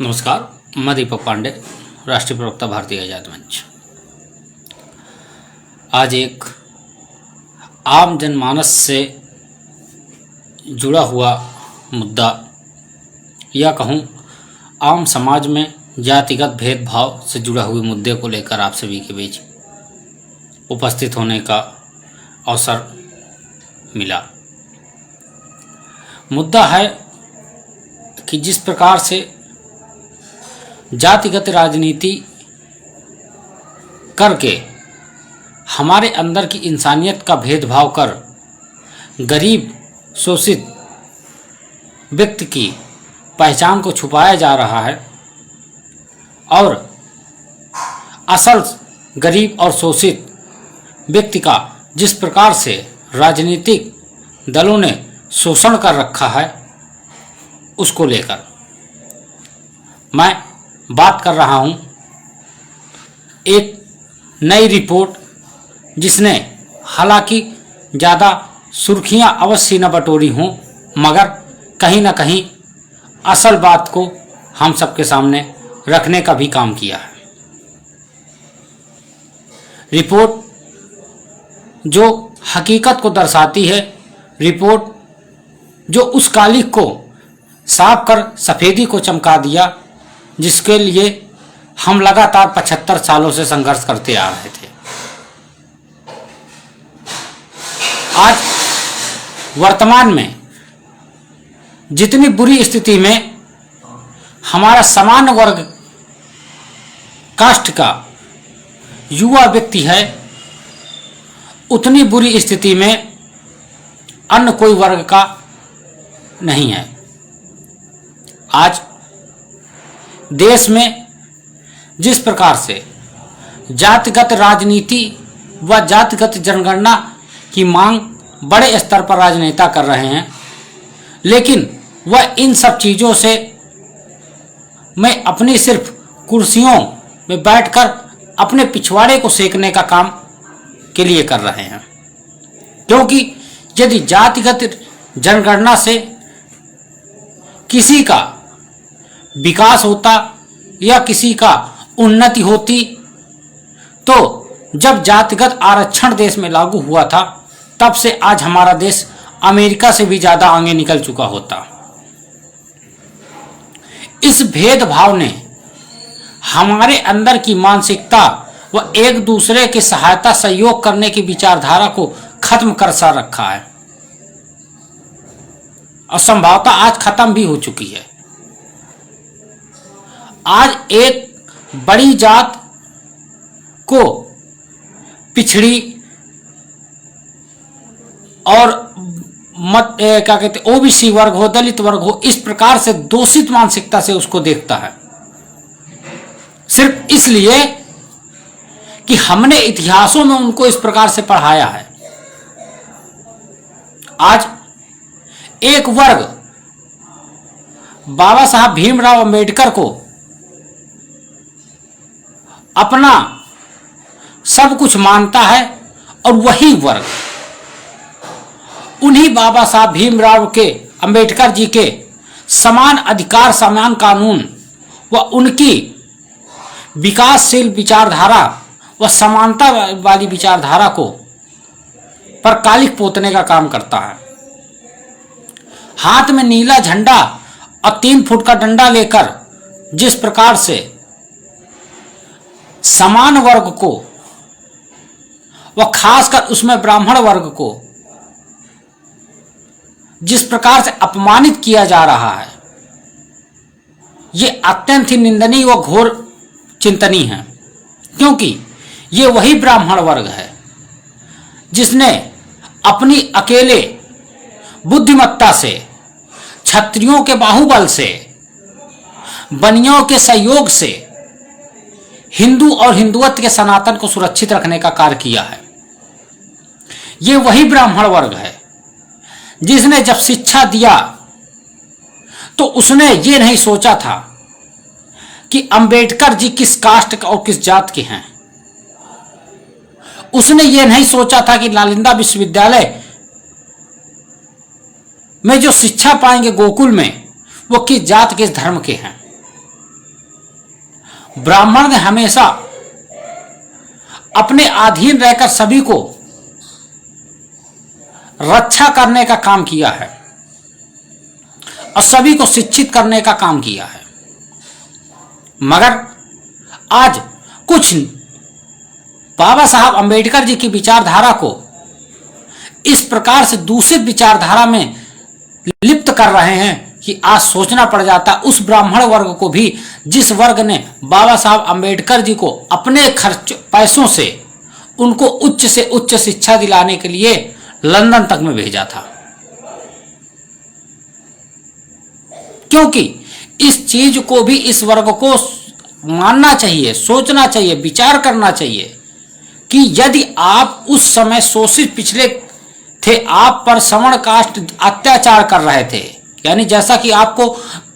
नमस्कार, मैं दीपक पांडे, राष्ट्रीय प्रवक्ता भारतीय आजाद मंच। आज एक आम जनमानस से जुड़ा हुआ मुद्दा या कहूँ आम समाज में जातिगत भेदभाव से जुड़ा हुए मुद्दे को लेकर आप सभी के बीच उपस्थित होने का अवसर मिला। मुद्दा है कि जिस प्रकार से जातिगत राजनीति करके हमारे अंदर की इंसानियत का भेदभाव कर गरीब शोषित व्यक्ति की पहचान को छुपाया जा रहा है और असल गरीब और शोषित व्यक्ति का जिस प्रकार से राजनीतिक दलों ने शोषण कर रखा है, उसको लेकर मैं बात कर रहा हूं। एक नई रिपोर्ट जिसने हालांकि ज़्यादा सुर्खियां अवश्य न बटोरी हों, मगर कहीं न कहीं असल बात को हम सबके सामने रखने का भी काम किया है। रिपोर्ट जो हकीकत को दर्शाती है, रिपोर्ट जो उस कालिख को साफ कर सफ़ेदी को चमका दिया जिसके लिए हम लगातार 75 सालों से संघर्ष करते आ रहे थे। आज वर्तमान में जितनी बुरी स्थिति में हमारा सामान्य वर्ग कास्ट का युवा व्यक्ति है, उतनी बुरी स्थिति में अन्य कोई वर्ग का नहीं है। आज देश में जिस प्रकार से जातिगत राजनीति व जातिगत जनगणना की मांग बड़े स्तर पर राजनेता कर रहे हैं, लेकिन वह इन सब चीज़ों से मैं अपनी सिर्फ कुर्सियों में बैठकर अपने पिछवाड़े को सेकने का काम के लिए कर रहे हैं। क्योंकि यदि जातिगत जनगणना से किसी का विकास होता या किसी का उन्नति होती, तो जब जातिगत आरक्षण देश में लागू हुआ था तब से आज हमारा देश अमेरिका से भी ज़्यादा आगे निकल चुका होता। इस भेदभाव ने हमारे अंदर की मानसिकता व एक दूसरे के सहायता सहयोग करने की विचारधारा को खत्म कर सा रखा है और संभवतः आज खत्म भी हो चुकी है। आज एक बड़ी जात को पिछड़ी और क्या कहते ओबीसी वर्ग हो, दलित वर्ग हो, इस प्रकार से दोषित मानसिकता से उसको देखता है, सिर्फ इसलिए कि हमने इतिहासों में उनको इस प्रकार से पढ़ाया है। आज एक वर्ग बाबा साहब भीमराव अंबेडकर को अपना सब कुछ मानता है और वही वर्ग उन्हीं बाबा साहब भीमराव के अंबेडकर जी के समान अधिकार, समान कानून व उनकी विकासशील विचारधारा व समानता वाली विचारधारा को पर कालिख पोतने का काम करता है। हाथ में नीला झंडा और 3 फुट का डंडा लेकर जिस प्रकार से समान वर्ग को व खासकर उसमें ब्राह्मण वर्ग को जिस प्रकार से अपमानित किया जा रहा है, ये अत्यंत ही निंदनीय व घोर चिंतनीय है। क्योंकि ये वही ब्राह्मण वर्ग है जिसने अपनी अकेले बुद्धिमत्ता से, क्षत्रियों के बाहुबल से, बनियों के सहयोग से हिंदू और हिंदुत्व के सनातन को सुरक्षित रखने का कार्य किया है। ये वही ब्राह्मण वर्ग है जिसने जब शिक्षा दिया तो उसने ये नहीं सोचा था कि अंबेडकर जी किस कास्ट और किस जात के हैं। उसने ये नहीं सोचा था कि नालंदा विश्वविद्यालय में जो शिक्षा पाएंगे गोकुल में, वो किस जात किस धर्म के हैं। ब्राह्मण ने हमेशा अपने अधीन रहकर सभी को रक्षा करने का काम किया है और सभी को शिक्षित करने का काम किया है। मगर आज कुछ बाबा साहब अंबेडकर जी की विचारधारा को इस प्रकार से दूषित विचारधारा में लिप्त कर रहे हैं कि आज सोचना पड़ जाता उस ब्राह्मण वर्ग को भी जिस वर्ग ने बाबा साहब अंबेडकर जी को अपने खर्च पैसों से उनको उच्च से उच्च शिक्षा दिलाने के लिए लंदन तक में भेजा था। क्योंकि इस चीज को भी इस वर्ग को मानना चाहिए, सोचना चाहिए, विचार करना चाहिए कि यदि आप उस समय शोषित पिछले थे, आप पर सवर्ण कास्ट अत्याचार कर रहे थे, यानी जैसा कि आपको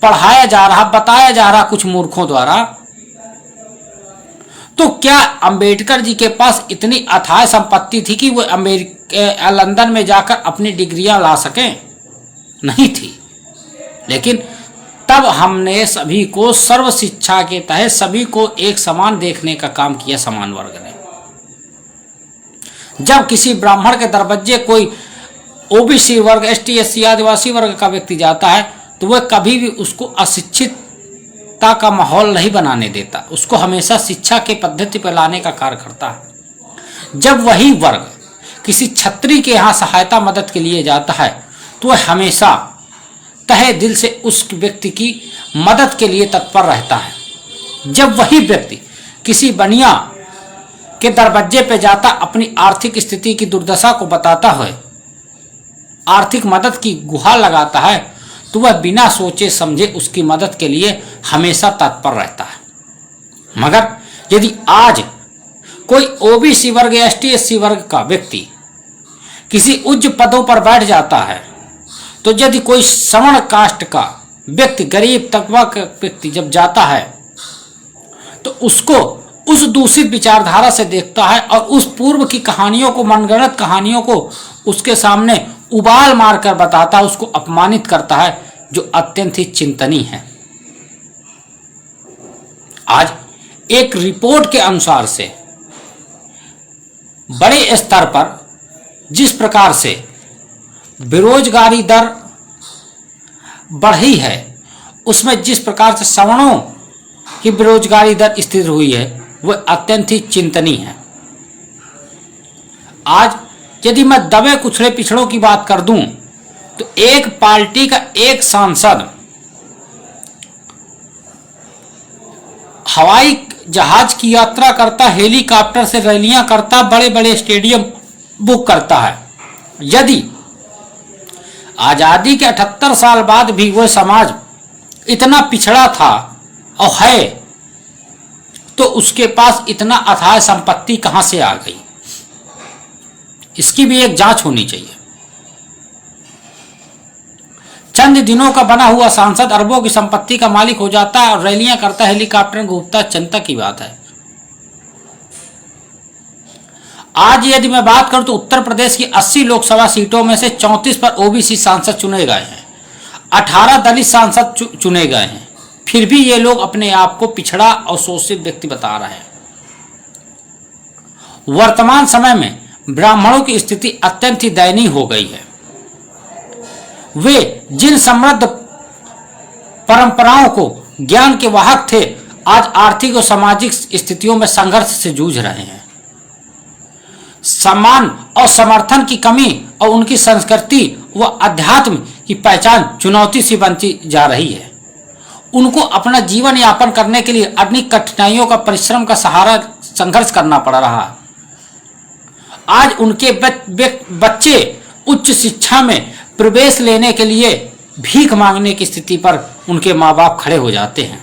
पढ़ाया जा रहा, बताया जा रहा कुछ मूर्खों द्वारा, तो क्या अंबेडकर जी के पास इतनी अथाह संपत्ति थी कि वो लंदन में जाकर अपनी डिग्रियां ला सकें? नहीं थी। लेकिन तब हमने सभी को सर्व शिक्षा के तहत सभी को एक समान देखने का काम किया समान वर्ग ने। जब किसी ब्राह्मण के दरवाजे कोई ओबीसी वर्ग, एसटी, एससी, आदिवासी वर्ग का व्यक्ति जाता है तो वह कभी भी उसको अशिक्षितता का माहौल नहीं बनाने देता, उसको हमेशा शिक्षा के पद्धति पर लाने का कार्य करता है। जब वही वर्ग किसी छत्री के यहाँ सहायता मदद के लिए जाता है तो वह हमेशा तहे दिल से उस व्यक्ति की मदद के लिए तत्पर रहता है। जब वही व्यक्ति किसी बनिया के दरवाजे पे जाता, अपनी आर्थिक स्थिति की दुर्दशा को बताता है, आर्थिक मदद की गुहार लगाता है, तो वह बिना सोचे समझे उसकी मदद के लिए हमेशा तत्पर रहता है। मगर यदि आज कोई ओबीसी वर्ग या एसटी एससी वर्ग का व्यक्ति किसी उच्च पदों पर बैठ जाता है, तो यदि कोई सवर्ण कास्ट का व्यक्ति, गरीब तबका का व्यक्ति जब जाता है तो उसको उस दूषित विचारधारा से देखता है और उस पूर्व की कहानियों को, मनगढ़ंत कहानियों को उसके सामने उबाल मारकर बताता है, उसको अपमानित करता है, जो अत्यंत ही चिंतनीय है। आज एक रिपोर्ट के अनुसार से बड़े स्तर पर जिस प्रकार से बेरोजगारी दर बढ़ी है, उसमें जिस प्रकार से सवर्णों की बेरोजगारी दर स्थिर हुई है, वह अत्यंत ही चिंतनीय है। आज यदि मैं दबे कुचले पिछड़ों की बात कर दूं तो एक पार्टी का एक सांसद हवाई जहाज की यात्रा करता, हेलीकॉप्टर से रैलियां करता, बड़े बड़े स्टेडियम बुक करता है। यदि आजादी के 78 साल बाद भी वह समाज इतना पिछड़ा था और है, तो उसके पास इतना अथाह संपत्ति कहां से आ गई? इसकी भी एक जांच होनी चाहिए। चंद दिनों का बना हुआ सांसद अरबों की संपत्ति का मालिक हो जाता है और रैलियां करता, हेलीकॉप्टर में घूमता, चिंता की बात है। आज यदि मैं बात करूं तो उत्तर प्रदेश की 80 लोकसभा सीटों में से 34 पर ओबीसी सांसद चुने गए हैं, 18 दलित सांसद चुने गए हैं, फिर भी ये लोग अपने आप को पिछड़ा और शोषित व्यक्ति बता रहे हैं। वर्तमान समय में ब्राह्मणों की स्थिति अत्यंत ही दयनीय हो गई है। वे जिन समृद्ध परंपराओं को ज्ञान के वाहक थे, आज आर्थिक और सामाजिक स्थितियों में संघर्ष से जूझ रहे हैं। सम्मान और समर्थन की कमी और उनकी संस्कृति व अध्यात्म की पहचान चुनौती सी बनती जा रही है। उनको अपना जीवन यापन करने के लिए अनेक कठिनाइयों का, परिश्रम का सहारा, संघर्ष करना पड़ रहा है। आज उनके बच्चे उच्च शिक्षा में प्रवेश लेने के लिए भीख मांगने की स्थिति पर उनके माँ बाप खड़े हो जाते हैं।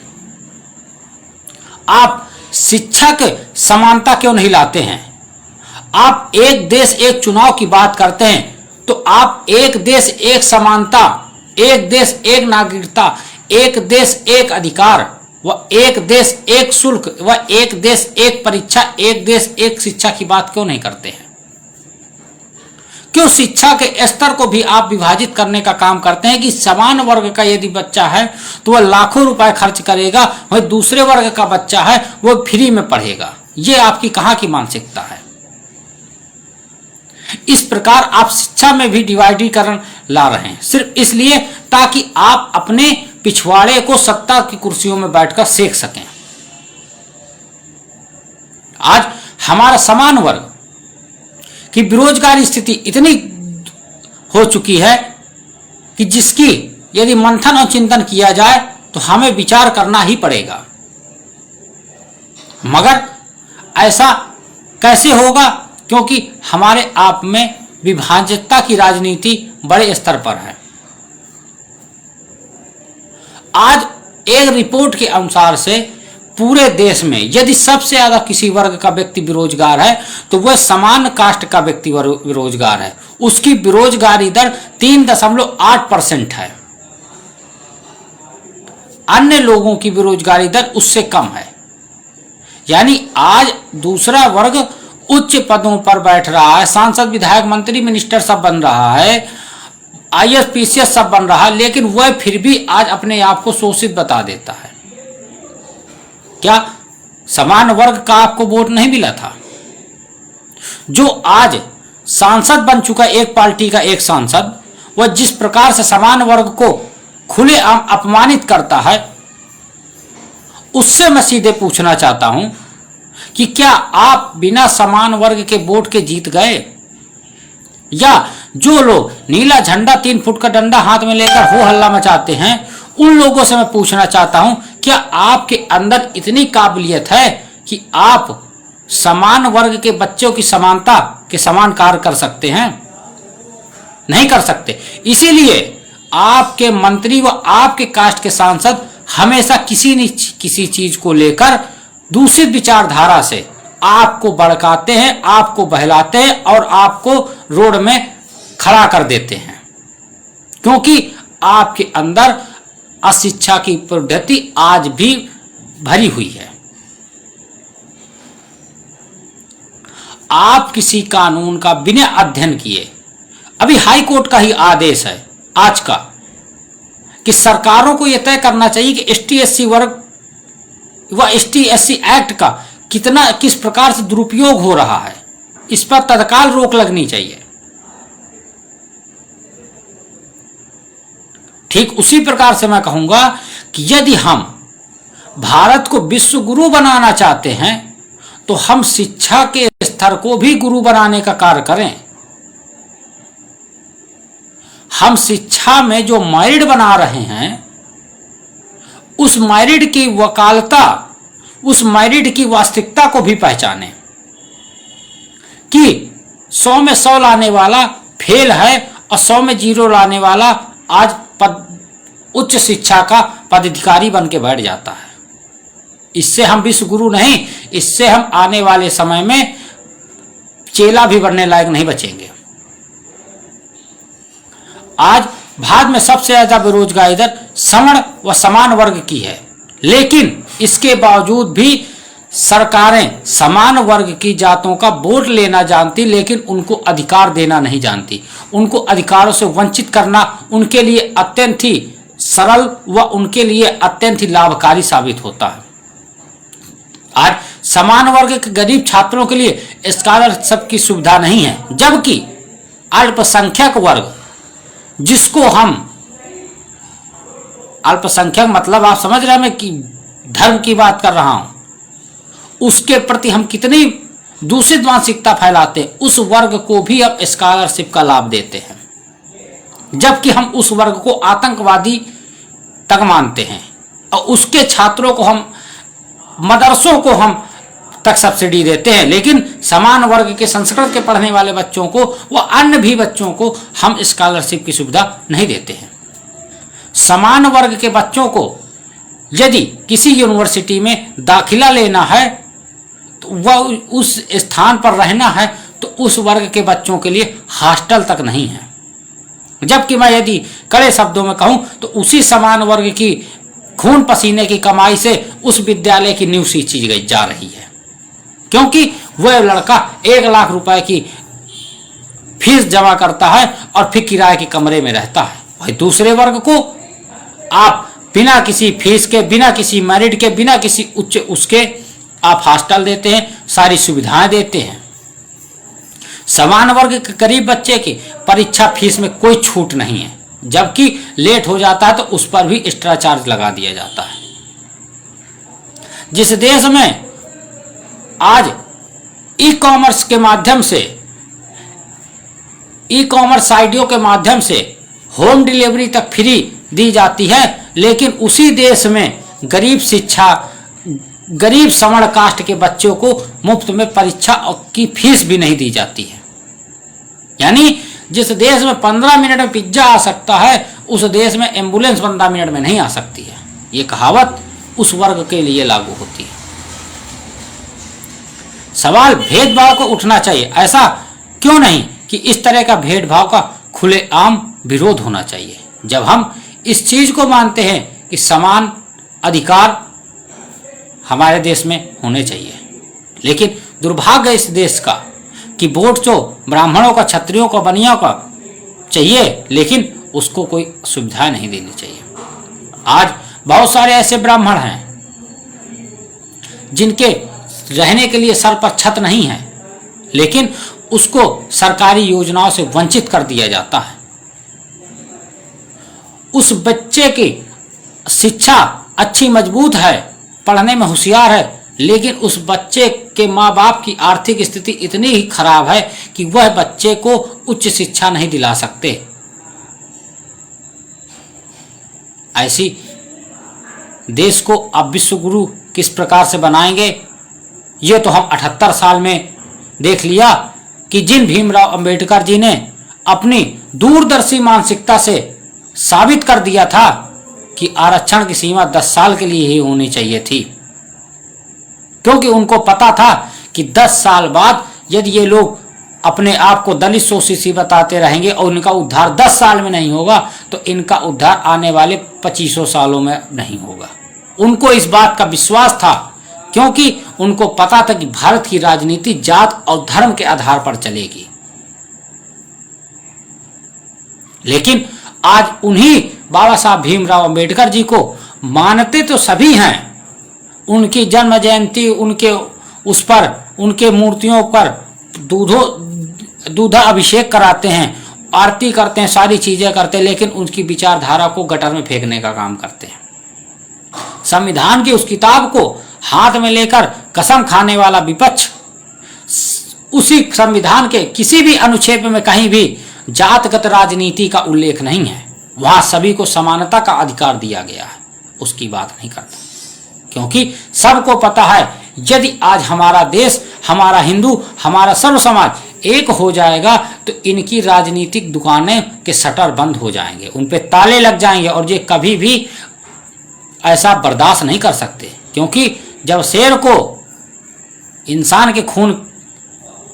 आप शिक्षा के समानता क्यों नहीं लाते हैं? आप एक देश एक चुनाव की बात करते हैं तो आप एक देश एक समानता, एक देश एक नागरिकता, एक देश एक अधिकार व एक देश एक शुल्क व एक देश एक परीक्षा, एक देश एक शिक्षा की बात क्यों नहीं करते हैं? क्यों शिक्षा के स्तर को भी आप विभाजित करने का काम करते हैं कि समान वर्ग का यदि बच्चा है तो वह लाखों रुपए खर्च करेगा, वही दूसरे वर्ग का बच्चा है वो फ्री में पढ़ेगा। ये आपकी कहाँ की मानसिकता है? इस प्रकार आप शिक्षा में भी डिवाइडीकरण ला रहे हैं सिर्फ इसलिए ताकि आप अपने पिछवाड़े को सत्ता की कुर्सियों में बैठकर सेक सकें। आज हमारा समान वर्ग की बेरोजगारी स्थिति इतनी हो चुकी है कि जिसकी यदि मंथन और चिंतन किया जाए तो हमें विचार करना ही पड़ेगा। मगर ऐसा कैसे होगा? क्योंकि हमारे आप में विभाजकता की राजनीति बड़े स्तर पर है। आज एक रिपोर्ट के अनुसार से पूरे देश में यदि सबसे ज्यादा किसी वर्ग का व्यक्ति बेरोजगार है तो वह समान कास्ट का व्यक्ति बेरोजगार है। उसकी बेरोजगारी दर 3.8% है। अन्य लोगों की बेरोजगारी दर उससे कम है। यानी आज दूसरा वर्ग उच्च पदों पर बैठ रहा है, सांसद, विधायक, मंत्री, मिनिस्टर सब बन रहा है, IAS, PCS सब बन रहा है, लेकिन वह फिर भी आज अपने आप को शोषित बता देता है। क्या समान वर्ग का आपको वोट नहीं मिला था? जो आज सांसद बन चुका एक पार्टी का एक सांसद, वह जिस प्रकार से समान वर्ग को खुलेआम अपमानित करता है, उससे मैं सीधे पूछना चाहता हूं कि क्या आप बिना समान वर्ग के वोट के जीत गए? या जो लोग नीला झंडा 3 फुट का डंडा हाथ में लेकर हो हल्ला मचाते हैं, उन लोगों से मैं पूछना चाहता हूं क्या आपके अंदर इतनी काबिलियत है कि आप समान वर्ग के बच्चों की समानता के समान कार्य कर सकते हैं? नहीं कर सकते। इसीलिए आपके मंत्री व आपके कास्ट के सांसद हमेशा किसी न किसी चीज को लेकर दूषित विचारधारा से आपको भड़काते हैं, आपको बहलाते हैं और आपको रोड में खड़ा कर देते हैं, क्योंकि आपके अंदर अशिक्षा की प्रवृत्ति आज भी भरी हुई है। आप किसी कानून का बिना अध्ययन किए, अभी हाई कोर्ट का ही आदेश है आज का कि सरकारों को यह तय करना चाहिए कि ST/SC वर्ग व ST/SC एक्ट का किस प्रकार से दुरुपयोग हो रहा है, इस पर तत्काल रोक लगनी चाहिए। ठीक उसी प्रकार से मैं कहूंगा कि यदि हम भारत को विश्व गुरु बनाना चाहते हैं तो हम शिक्षा के स्तर को भी गुरु बनाने का कार्य करें। हम शिक्षा में जो मेरिट बना रहे हैं, उस मेरिट की वकालता, उस मेरिट की वास्तविकता को भी पहचानें कि 100 में 100 लाने वाला फेल है और 100 में 0 लाने वाला आज उच्च शिक्षा का पदाधिकारी बन के बैठ जाता है। इससे हम विश्व गुरु नहीं, इससे हम आने वाले समय में चेला भी बनने लायक नहीं बचेंगे। आज भारत में सबसे ज्यादा बेरोजगारी दर सवर्ण व समान वर्ग की है, लेकिन इसके बावजूद भी सरकारें समान वर्ग की जातों का वोट लेना जानती, लेकिन उनको अधिकार देना नहीं जानती। उनको अधिकारों से वंचित करना उनके लिए अत्यंत ही सरल व उनके लिए अत्यंत ही लाभकारी साबित होता है। आज समान वर्ग के गरीब छात्रों के लिए स्कॉलरशिप की सुविधा नहीं है, जबकि अल्पसंख्यक वर्ग, जिसको हम अल्पसंख्यक मतलब आप समझ रहे हैं मैं कि धर्म की बात कर रहा हूं, उसके प्रति हम कितनी दूषित मानसिकता फैलाते हैं। उस वर्ग को भी अब स्कॉलरशिप का लाभ देते हैं, जबकि हम उस वर्ग को आतंकवादी तक मानते हैं और उसके छात्रों को हम, मदरसों को हम तक सब्सिडी देते हैं, लेकिन समान वर्ग के संस्कृत के पढ़ने वाले बच्चों को व अन्य भी बच्चों को हम स्कॉलरशिप की सुविधा नहीं देते हैं। समान वर्ग के बच्चों को यदि किसी यूनिवर्सिटी में दाखिला लेना है तो वह उस स्थान पर रहना है तो उस वर्ग के बच्चों के लिए हॉस्टल तक नहीं है। जबकि मैं यदि कड़े शब्दों में कहूं तो उसी समान वर्ग की खून पसीने की कमाई से उस विद्यालय की नींव सींची गई जा रही है, क्योंकि वह लड़का 1 लाख रुपए की फीस जमा करता है और फिर किराए के कमरे में रहता है। वही दूसरे वर्ग को आप बिना किसी फीस के, बिना किसी मेरिट के, बिना किसी उच्च उसके आप हॉस्टल देते हैं, सारी सुविधाएं देते हैं। समान वर्ग के गरीब बच्चे की परीक्षा फीस में कोई छूट नहीं है, जबकि लेट हो जाता है तो उस पर भी एक्स्ट्रा चार्ज लगा दिया जाता है। जिस देश में आज ई कॉमर्स के माध्यम से, ई कॉमर्स साइटों के माध्यम से होम डिलीवरी तक फ्री दी जाती है, लेकिन उसी देश में गरीब शिक्षा, गरीब सवर्ण कास्ट के बच्चों को मुफ्त में परीक्षा की फीस भी नहीं दी जाती है। यानी जिस देश में 15 मिनट में पिज्जा आ सकता है, उस देश में एम्बुलेंस 15 मिनट में नहीं आ सकती है। ये कहावत उस वर्ग के लिए लागू होती है। सवाल भेदभाव को उठना चाहिए। ऐसा क्यों नहीं कि इस तरह का भेदभाव का खुलेआम विरोध होना चाहिए। जब हम इस चीज को मानते हैं कि समान अधिकार हमारे देश में होने चाहिए, लेकिन दुर्भाग्य इस देश का कि वोट तो ब्राह्मणों का, क्षत्रियों का, बनियों का चाहिए, लेकिन उसको कोई सुविधा नहीं देनी चाहिए। आज बहुत सारे ऐसे ब्राह्मण हैं जिनके रहने के लिए सर पर छत नहीं है, लेकिन उसको सरकारी योजनाओं से वंचित कर दिया जाता है। उस बच्चे की शिक्षा अच्छी मजबूत है, पढ़ने में होशियार है, लेकिन उस बच्चे के माँ बाप की आर्थिक स्थिति इतनी ही खराब है कि वह बच्चे को उच्च शिक्षा नहीं दिला सकते। ऐसी देश को अब विश्व गुरु किस प्रकार से बनाएंगे, ये तो हम 78 साल में देख लिया कि जिन भीमराव अंबेडकर जी ने अपनी दूरदर्शी मानसिकता से साबित कर दिया था कि आरक्षण की सीमा 10 साल के लिए ही होनी चाहिए थी, क्योंकि उनको पता था कि 10 साल बाद यदि ये लोग अपने आप को दलित शोषित बताते रहेंगे और इनका उद्धार 10 साल में नहीं होगा, तो इनका उद्धार आने वाले 2500 सालों में नहीं होगा। उनको इस बात का विश्वास था, क्योंकि उनको पता था कि भारत की राजनीति जात और धर्म के आधार पर चलेगी। लेकिन आज उन्हीं बाबा साहब भीमराव अंबेडकर जी को मानते तो सभी हैं, उनकी जन्म जयंती, उनके उस पर, उनके मूर्तियों पर दूधा अभिषेक कराते हैं, आरती करते हैं, सारी चीजें करते हैं, लेकिन उनकी विचारधारा को गटर में फेंकने का काम करते हैं। संविधान की उस किताब को हाथ में लेकर कसम खाने वाला विपक्ष, उसी संविधान के किसी भी अनुच्छेद में कहीं भी जातगत राजनीति का उल्लेख नहीं है। वहां सभी को समानता का अधिकार दिया गया है, उसकी बात नहीं करता, क्योंकि सबको पता है यदि आज हमारा देश, हमारा हिंदू, हमारा सर्व समाज एक हो जाएगा तो इनकी राजनीतिक दुकानें के शटर बंद हो जाएंगे, उन पे ताले लग जाएंगे और ये कभी भी ऐसा बर्दाश्त नहीं कर सकते। क्योंकि जब शेर को इंसान के खून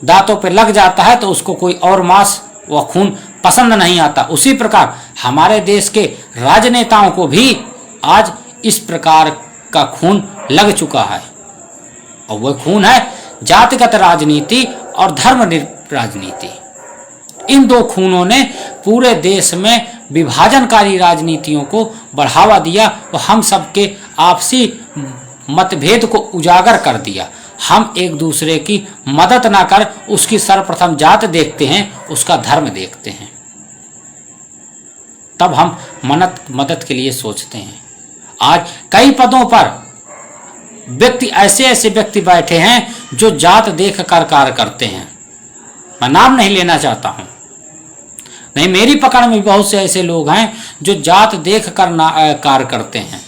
दांतों पे लग जाता है तो उसको कोई और मांस व खून पसंद नहीं आता। उसी प्रकार हमारे देश के राजनेताओं को भी आज इस प्रकार का खून लग चुका है, और वह खून है जातिगत राजनीति और धर्म राजनीति। इन दो खूनों ने पूरे देश में विभाजनकारी राजनीतियों को बढ़ावा दिया और हम सबके आपसी मतभेद को उजागर कर दिया। हम एक दूसरे की मदद ना कर उसकी सर्वप्रथम जात देखते हैं, उसका धर्म देखते हैं, तब हम मदद के लिए सोचते हैं। आज कई पदों पर व्यक्ति, ऐसे व्यक्ति बैठे हैं जो जात देख कर कार्य करते हैं। मैं नाम नहीं लेना चाहता हूं, नहीं, मेरी पकड़ में बहुत से ऐसे लोग हैं जो जात देख कर कार्य करते हैं,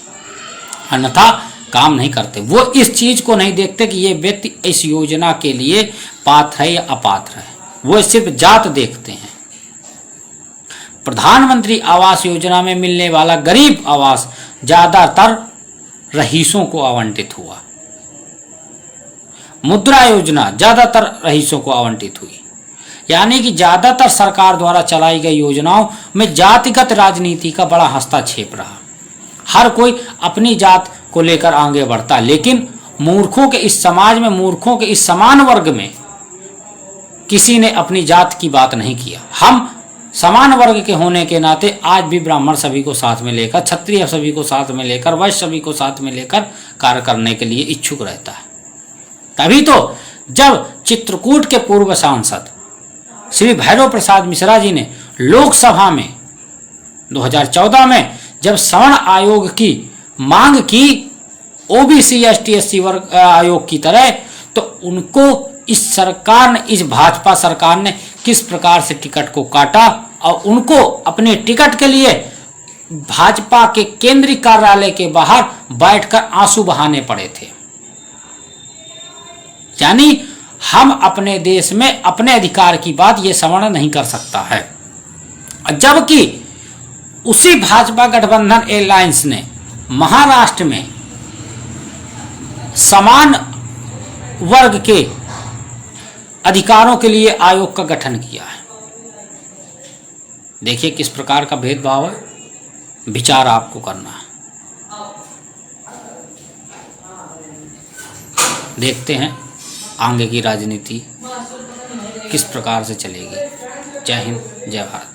अन्यथा काम नहीं करते। वो इस चीज को नहीं देखते कि ये व्यक्ति इस योजना के लिए पात्र है या अपात्र है, वो सिर्फ जात देखते हैं। प्रधानमंत्री आवास योजना में मिलने वाला गरीब आवास ज्यादातर रईसों को आवंटित हुआ। मुद्रा योजना ज्यादातर रईसों को आवंटित हुई, यानी कि ज्यादातर सरकार द्वारा चलाई गई योजनाओं में जातिगत राजनीति का बड़ा हस्तक्षेप रहा। हर कोई अपनी जात को लेकर आगे बढ़ता, लेकिन मूर्खों के इस समाज में, मूर्खों के इस समान वर्ग में किसी ने अपनी जात की बात नहीं किया। हम समान वर्ग के होने के नाते आज भी ब्राह्मण सभी को साथ में लेकर, क्षत्रिय सभी को साथ में लेकर, वैश्य सभी को साथ में लेकर कार्य करने के लिए इच्छुक रहता है। तभी तो जब चित्रकूट के पूर्व सांसद श्री भैरव प्रसाद मिश्रा जी ने लोकसभा में 2014 में जब सवर्ण आयोग की मांग की, ओबीसी एसटी एससी वर्ग आयोग की तरह, तो उनको इस सरकार ने, इस भाजपा सरकार ने किस प्रकार से टिकट को काटा और उनको अपने टिकट के लिए भाजपा के केंद्रीय कार्यालय के बाहर बैठकर आंसू बहाने पड़े थे। यानी हम अपने देश में अपने अधिकार की बात ये सवर्ण नहीं कर सकता है। जबकि उसी भाजपा गठबंधन एलायंस ने महाराष्ट्र में समान वर्ग के अधिकारों के लिए आयोग का गठन किया है। देखिए किस प्रकार का भेदभाव है, विचार आपको करना है। देखते हैं आगे की राजनीति किस प्रकार से चलेगी। जय हिंद, जय भारत।